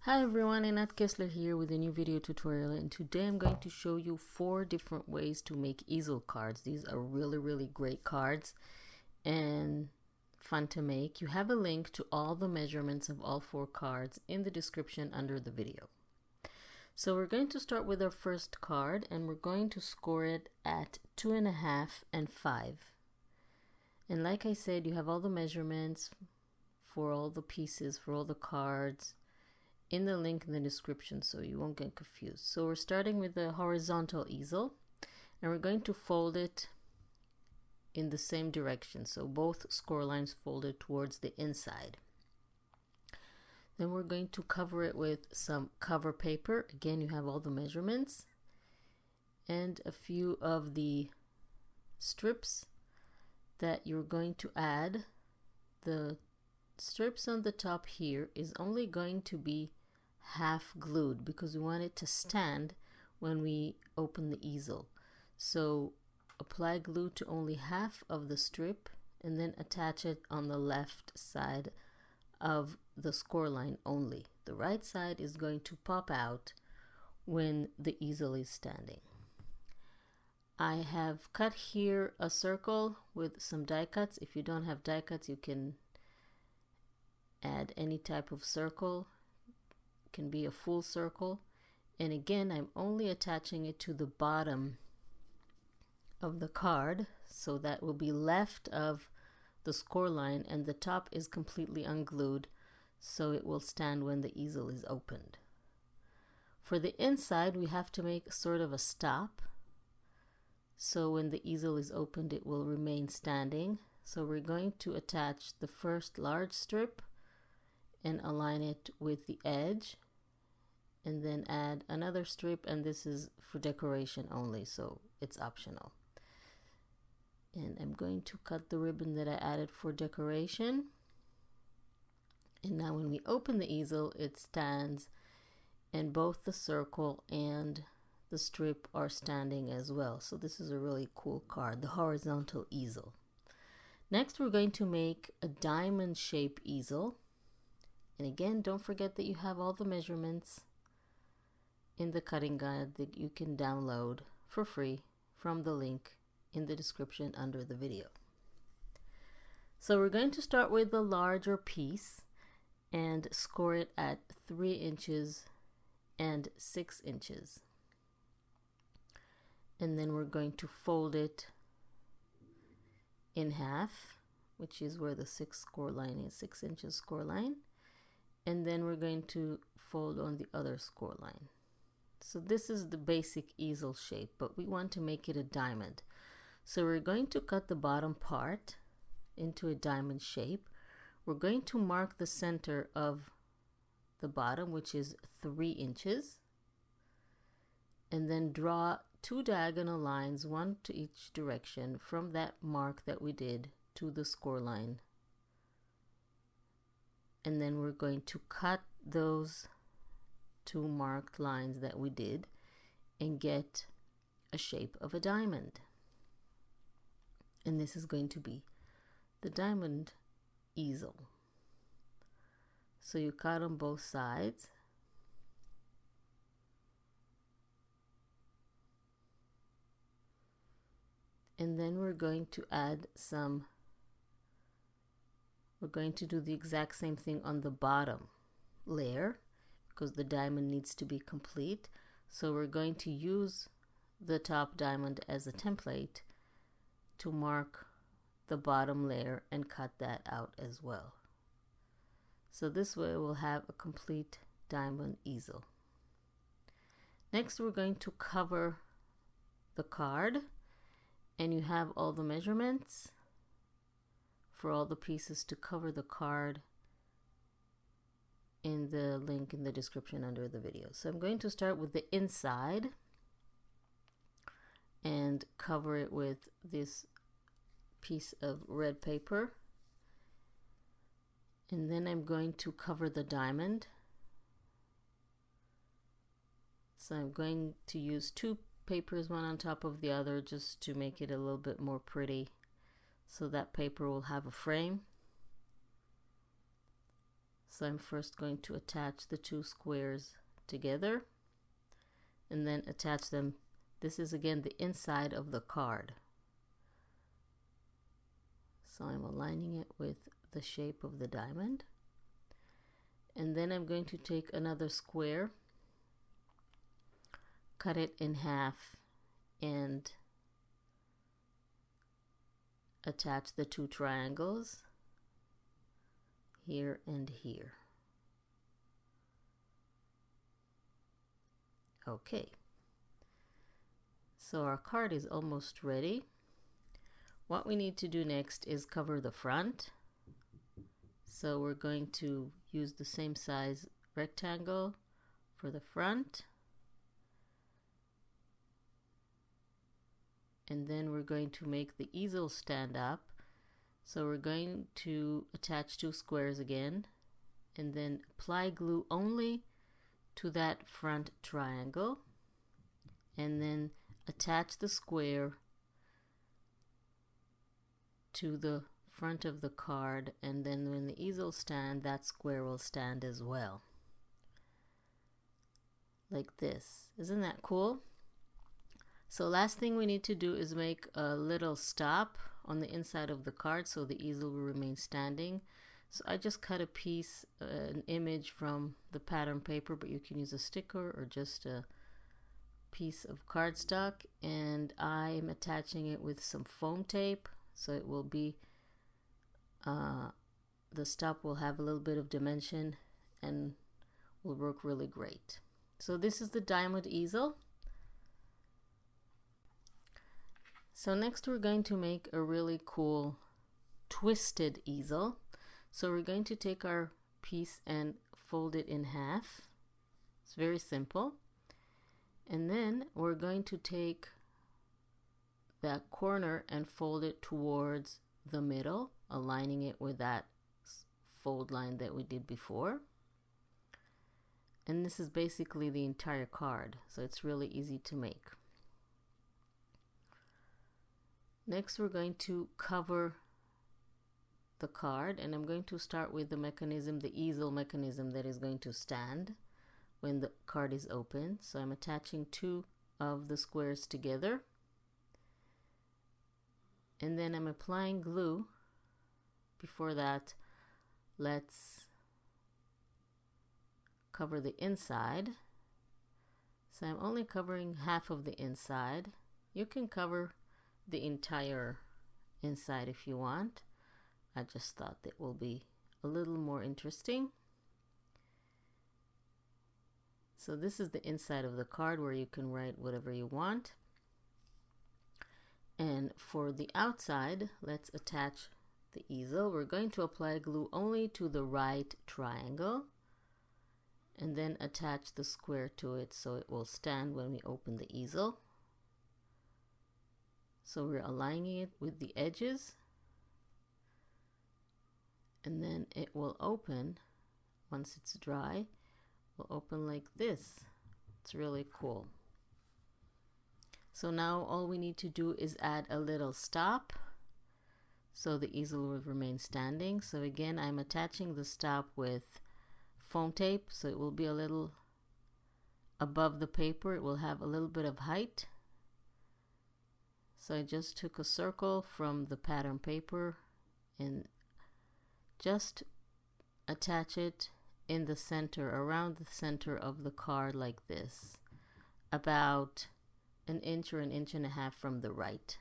Hi everyone, Anat Kessler here with a new video tutorial, and today I'm going to show you 4 different ways to make easel cards. These are really great cards and fun to make. You have a link to all the measurements of all 4 cards in the description under the video. So we're going to start with our first card, and we're going to score it at 2.5 and 5. And like I said, you have all the measurements for all the pieces, for all the cards, in the link in the description so you won't get confused. So we're starting with the horizontal easel, and we're going to fold it in the same direction, so both score lines folded towards the inside. Then we're going to cover it with some cover paper. Again, you have all the measurements and a few of the strips that you're going to add. The strips on the top here is only going to be half glued because we want it to stand when we open the easel. So apply glue to only half of the strip and then attach it on the left side of the score line only. The right side is going to pop out when the easel is standing. I have cut here a circle with some die cuts. If you don't have die cuts, you can add any type of circle. It can be a full circle, and again I'm only attaching it to the bottom of the card, so that will be left of the score line, and the top is completely unglued so it will stand when the easel is opened. For the inside, we have to make sort of a stop, so when the easel is opened it will remain standing. So we're going to attach the first large strip and align it with the edge, and then add another strip, and this is for decoration only, so it's optional. And I'm going to cut the ribbon that I added for decoration, and now when we open the easel it stands, and both the circle and the strip are standing as well. So this is a really cool card, the horizontal easel. Next we're going to make a diamond shape easel. And again, don't forget that you have all the measurements in the cutting guide that you can download for free from the link in the description under the video. So we're going to start with the larger piece and score it at 3 inches and 6 inches. And then we're going to fold it in half, which is where the 6 score line is, 6 inches score line. And then we're going to fold on the other score line. So this is the basic easel shape, but we want to make it a diamond. So we're going to cut the bottom part into a diamond shape. We're going to mark the center of the bottom, which is 3 inches, and then draw 2 diagonal lines, one to each direction, from that mark that we did to the score line. And then we're going to cut those 2 marked lines that we did and get a shape of a diamond. And this is going to be the diamond easel. So you cut on both sides. And then we're going to add some. We're going to do the exact same thing on the bottom layer because the diamond needs to be complete. So we're going to use the top diamond as a template to mark the bottom layer and cut that out as well. So this way we'll have a complete diamond easel. Next we're going to cover the card, and you have all the measurements for all the pieces to cover the card in the link in the description under the video. So I'm going to start with the inside and cover it with this piece of red paper, and then I'm going to cover the diamond. So I'm going to use 2 papers, one on top of the other, just to make it a little bit more pretty, so that paper will have a frame. So I'm first going to attach the two squares together and then attach them. This is again the inside of the card. So I'm aligning it with the shape of the diamond. And then I'm going to take another square, cut it in half, and attach the two triangles here and here. Okay, so our card is almost ready. What we need to do next is cover the front. So we're going to use the same size rectangle for the front. And then we're going to make the easel stand up. So we're going to attach two squares again and then apply glue only to that front triangle and then attach the square to the front of the card, and then when the easel stands, that square will stand as well, like this. Isn't that cool? So last thing we need to do is make a little stop on the inside of the card so the easel will remain standing. So I just cut a piece, an image from the pattern paper, but you can use a sticker or just a piece of cardstock, and I'm attaching it with some foam tape so it will be the stop will have a little bit of dimension and will work really great. So this is the diamond easel. So next we're going to make a really cool twisted easel. So we're going to take our piece and fold it in half. It's very simple. And then we're going to take that corner and fold it towards the middle, aligning it with that fold line that we did before. And this is basically the entire card, so it's really easy to make. Next we're going to cover the card, and I'm going to start with the mechanism, the easel mechanism that is going to stand when the card is open. So I'm attaching two of the squares together, and then I'm applying glue. Before that, let's cover the inside. So I'm only covering half of the inside. You can cover the entire inside if you want. I just thought that will be a little more interesting. So this is the inside of the card where you can write whatever you want. And for the outside, let's attach the easel. We're going to apply glue only to the right triangle and then attach the square to it so it will stand when we open the easel. So we're aligning it with the edges, and then it will open once it's dry. Will open like this. It's really cool. So now all we need to do is add a little stop so the easel will remain standing. So again, I'm attaching the stop with foam tape so it will be a little above the paper. It will have a little bit of height. So I just took a circle from the pattern paper and just attach it in the center, around the center of the card like this, about an inch or an inch and a half from the right.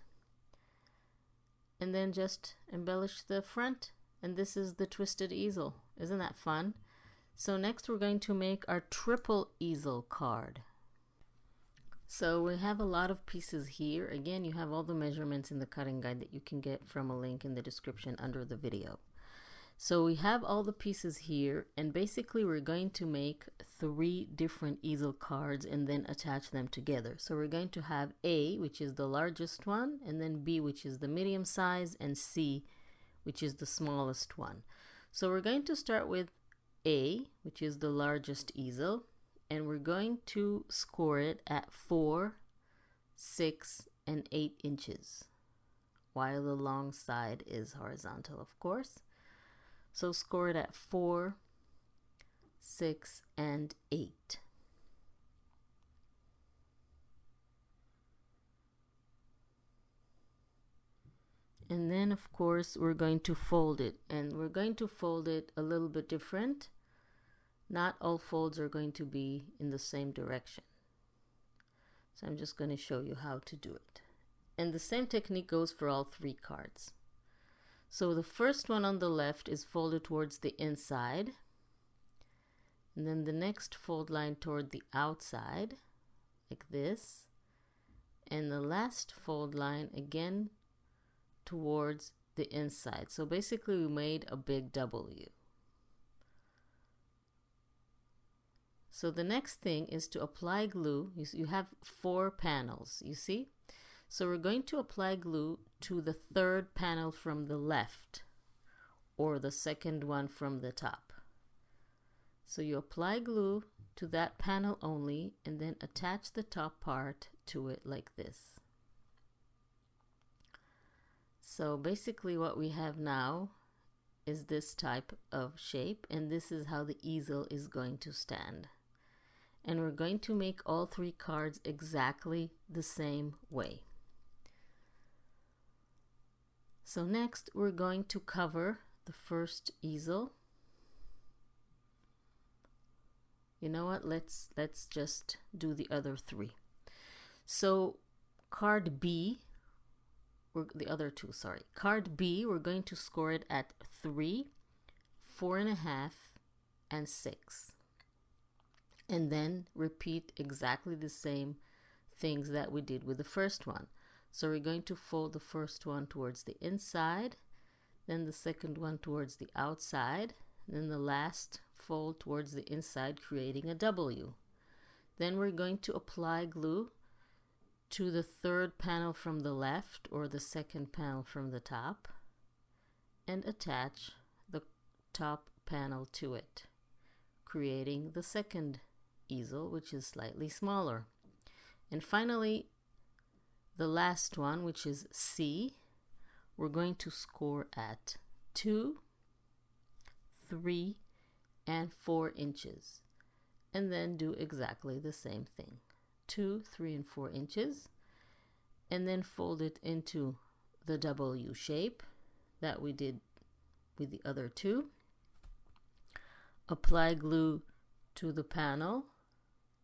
And then just embellish the front, and this is the twisted easel. Isn't that fun? So next we're going to make our triple easel card. So we have a lot of pieces here. Again, you have all the measurements in the cutting guide that you can get from a link in the description under the video. So we have all the pieces here, and basically we're going to make 3 different easel cards and then attach them together. So we're going to have A, which is the largest one, and then B, which is the medium size, and C, which is the smallest one. So we're going to start with A, which is the largest easel, and we're going to score it at 4, 6, and 8 inches, while the long side is horizontal, of course. So score it at 4, 6, and 8. And then of course we're going to fold it, and we're going to fold it a little bit different. Not all folds are going to be in the same direction. So I'm just going to show you how to do it. And the same technique goes for all 3 cards. So the first one on the left is folded towards the inside, and then the next fold line toward the outside, like this, and the last fold line again towards the inside. So basically we made a big W. So the next thing is to apply glue. You have 4 panels, you see? So we're going to apply glue to the 3rd panel from the left, or the 2nd one from the top. So you apply glue to that panel only, and then attach the top part to it like this. So basically what we have now is this type of shape, and this is how the easel is going to stand. And we're going to make all 3 cards exactly the same way. So next we're going to cover the first easel. You know what, let's just do the other 3. So card B, the other 2, sorry. Card B, we're going to score it at 3, 4.5, and 6. And then repeat exactly the same things that we did with the first one. So we're going to fold the first one towards the inside, then the second one towards the outside, then the last fold towards the inside, creating a W. Then we're going to apply glue to the 3rd panel from the left, or the 2nd panel from the top, and attach the top panel to it, creating the 2nd easel, which is slightly smaller. And finally, the last one, which is C, we're going to score at 2, 3, and 4 inches, and then do exactly the same thing. 2, 3, and 4 inches, and then fold it into the W shape that we did with the other 2. Apply glue to the panel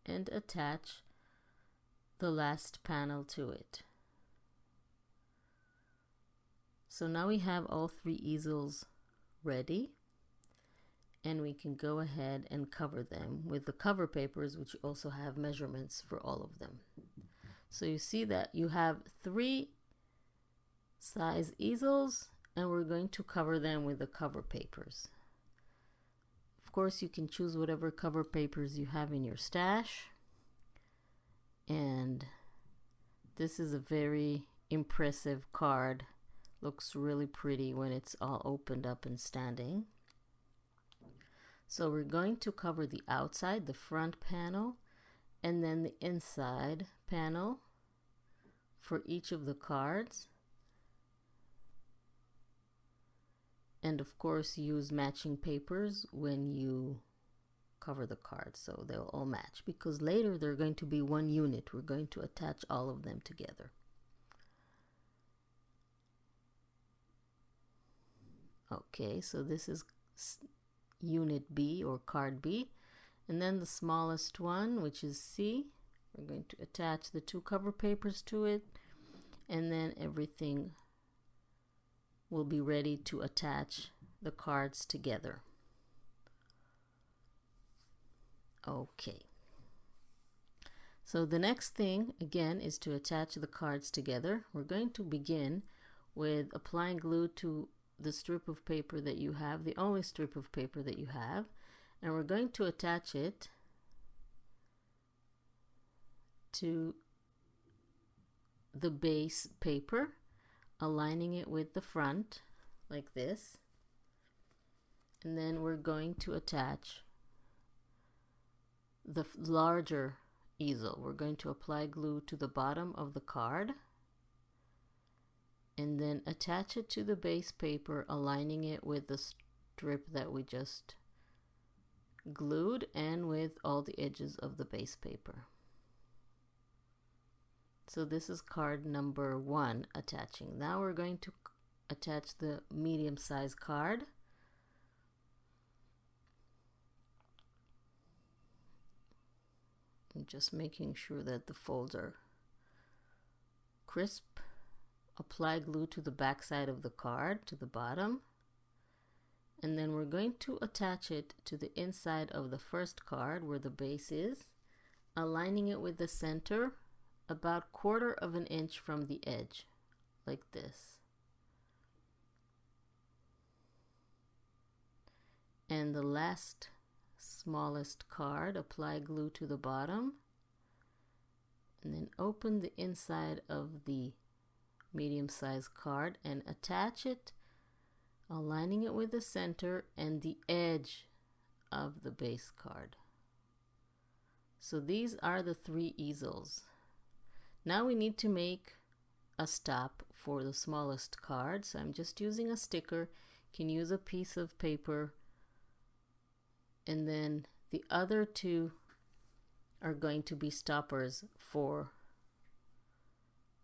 and attach the last panel to it. So now we have all 3 easels ready, and we can go ahead and cover them with the cover papers, which also have measurements for all of them. So you see that you have 3 size easels, and we're going to cover them with the cover papers. Of course, you can choose whatever cover papers you have in your stash, and this is a very impressive card. Looks really pretty when it's all opened up and standing. So we're going to cover the outside, the front panel, and then the inside panel for each of the cards. And of course, use matching papers when you cover the cards so they'll all match, because later they're going to be one unit. We're going to attach all of them together. Okay, so this is unit B, or card B, and then the smallest one, which is C, we're going to attach the 2 cover papers to it, and then everything will be ready to attach the cards together. Okay, so the next thing again is to attach the cards together. We're going to begin with applying glue to the strip of paper that you have, the only strip of paper that you have, and we're going to attach it to the base paper, aligning it with the front like this, and then we're going to attach the larger easel. We're going to apply glue to the bottom of the card and then attach it to the base paper, aligning it with the strip that we just glued and with all the edges of the base paper. So this is card number 1 attaching. Now we're going to attach the medium size card. I'm just making sure that the folds are crisp. Apply glue to the back side of the card to the bottom, and then we're going to attach it to the inside of the first card where the base is, aligning it with the center about 1/4 of an inch from the edge, like this. And the last smallest card, apply glue to the bottom, and then open the inside of the medium-sized card and attach it, aligning it with the center and the edge of the base card. So these are the 3 easels. Now we need to make a stop for the smallest card, so I'm just using a sticker. You can use a piece of paper, and then the other 2 are going to be stoppers for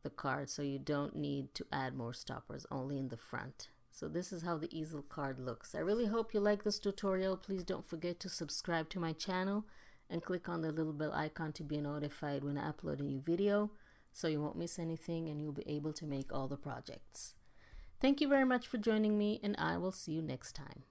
the card, so you don't need to add more stoppers, only in the front. So this is how the easel card looks. I really hope you like this tutorial. Please don't forget to subscribe to my channel and click on the little bell icon to be notified when I upload a new video, so you won't miss anything and you'll be able to make all the projects. Thank you very much for joining me, and I will see you next time.